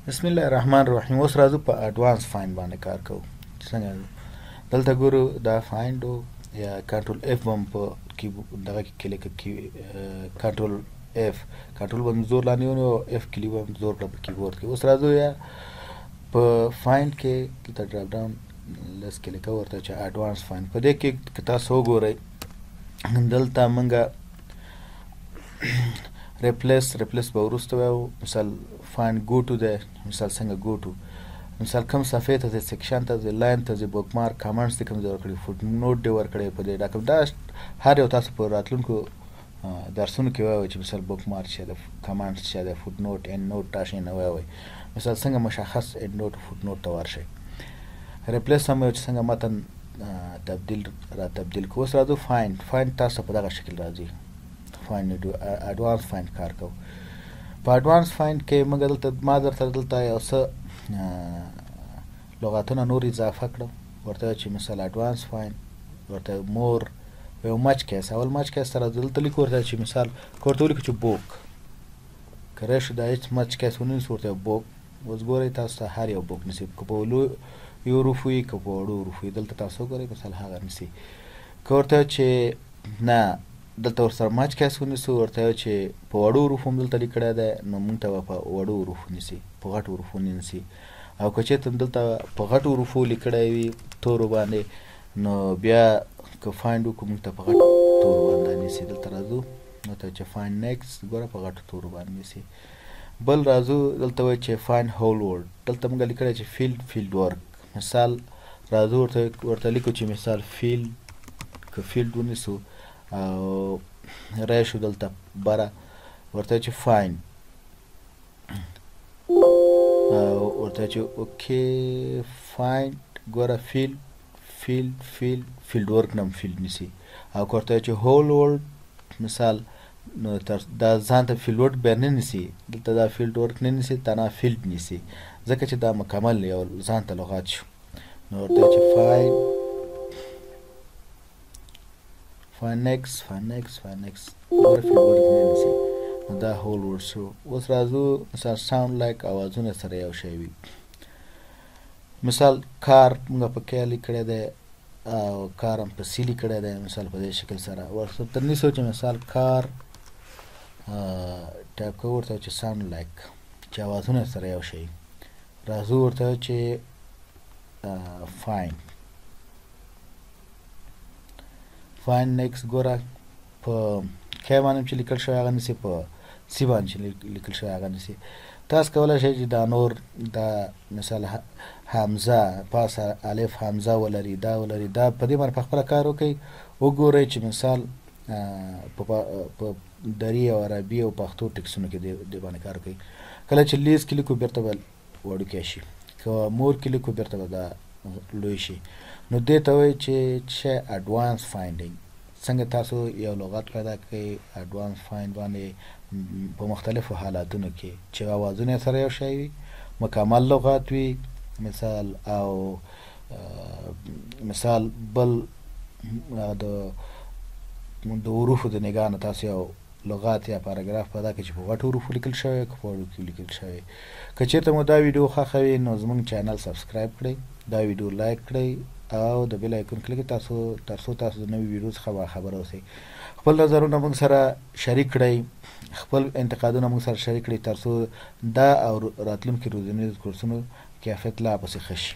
بسم الله الرحمن الرحیم. اوس راځو په اډوانس فایند باندې کار کوو. څنګه دلته ګورو دا فایند یا کنټرول اف هم په دغه کې کلیک کی کنټرول اف کنټرول باندې زور لاندې ونیو او اف کلی باندې زور کړه په کیبورډ کې. اوس راځو یا په فایند کې دلته ډراپ ډاون لس کلیک ورته چې اډوانس فایند په دې کې که تاسو وګورئ دلته موږ ریپلیس به وروسته وایو. مثال فایند ګو ټو دی، مثال څنګه ګو ټو، مثال کوم صفحې ته ځې، سیکشن ته ځې، لاین ته ځې، بوک مارک کامنټس دې کوم ځای ورکړي، فوټ نوټ دې ورکړی په دې ډاکم. دا هر یو تاسو په راتلونکو درسونو کې وایئ چې مثال بوک مارک څه ده، کامنټس څه ده، فوټ نوټ اینډ نوټ دا شی نه وایئ. مثال څنګه مشخص اینډ نوټ فوټ نوټ ته ورشئ. ریپلیس هم چې څنګه متن تبدیل کړو. اوس راځو فایند تاسو په دغه شکل راځي. فایند اډوانس فایند کار کوو. په اډوانس فایند کې موږ دلته ما درته دلته یو څه لغاتونه نور اضافه کړم. ورته چې مثال اډوانس فایند ورته مور یو مچ کیس، اول مچ کیس سره دلته لیکو ورته چې مثال ورته ولیکو چې بوک که راشو دا هېڅ مچ کیس ونه نیسو ورته بوک. اوس ګورئ تاسو ته هر یو بوک نیسي، که په یو حروفو وي که په وړو حروفو وي. دلته تاسو وګورئ مثال هغه نیسي. که ورته چې نه دلته ورسره مچ کیس ونیسو ورته چې په وړو حروفو هم دلته لیکلی دی نو موږ ته به په وړو حروفو نیسي، په غټو حروفو نه نیسي. او که چېرته دلته په غټو حروفو لیکلی وي تورو باندې نو بیا که فایند وکړو موږ ته په غټو تورو باندې نیسي. دلته راځو نو ته چې فایند نیکسټ ګوره په غټو تورو باندې نیسي. بل راځو دلته وایي چې فایند هول ورډ. دلته موږ لیکلی چې فیلډ ورک. مثال راځو ورته لیکو چې مثال فیلډ که فیلډ ونیسو او راشو دلته بره ورته چې فایند او ورته چې اوکې فایند ګوره فیلډ ورک نم فیلډ نیسي. او که ورته چې هول ورډ مثال نو دا ځان ته فیلډ ورک بیا نه نیسي، دلته دا فیلډ ورک نه نیسي تنها فیلډ نیسي ځکه چې دا مکمل یو ځان ته لغات شو. نو ورته چې فایند نیکس ګوره فیلډ ورک نه نیسي نو دا هول ورډ شو. اوس راځو مثال ساوند لایک اوازونه سره یو شی وي. مثال کار موږ په کې لیکلی دی او کار هم په سی لیکلی دی مثال په دې شکل سره. ورته تر نیسو چې مثال کار ټایپ کوو ورته چې ساوند لایک چې اوازونه سره یو شی. راځو ورته چې فایند نیکس ګوره په کې باندې چې لیکل شوی هغه نیسي، په سی باندې چې لیکل شوی هغه نیسي. تاسو کولی شئ چې دا نور دا مثال حمزه پاسه الف حمزه ولري دا ولري دا په دې باندې په خپله کار وکړئ. وګورئ چې مثال په دري او عربي او پښتو ټکسونو کې دې باندې کار کوي. کله چې لیز کې لیکو بیرته به وړوکی شي، که مور کې لیکو بیرته به دا لوی شي. نو دې ته وایي چې اډوانس فایندینګ. څنګه تاسو یو لغت پیدا کوئ اډوانس فایند باندې په مختلفو حالاتونو کې چې اوازونه سره یو شی وي، مکمل لغات وي مثال، او مثال بل د حروفو د نګاه نه تاسو یو لغات یا پاراګراف پیدا کړئ چې په غټو حروفو لیکل شوی که په وړو کې لیکل شوی. که چېرته مو دا ویډیو خوښه وي نو زموږ چینل سبسکرایب کړئ، دا ویډیو لایک کړئ او د بیل آیکون کلیک ترڅو تاسو د نوي ویډیو څخه باخبره اوسئ. خپل نظرونه موږ سره شریک کړئ، خپل انتقادونه موږ سره شریک کړئ ترڅو دا او راتلونکي ورځنیو کورسونو کیفیت لا پسې ښه شي.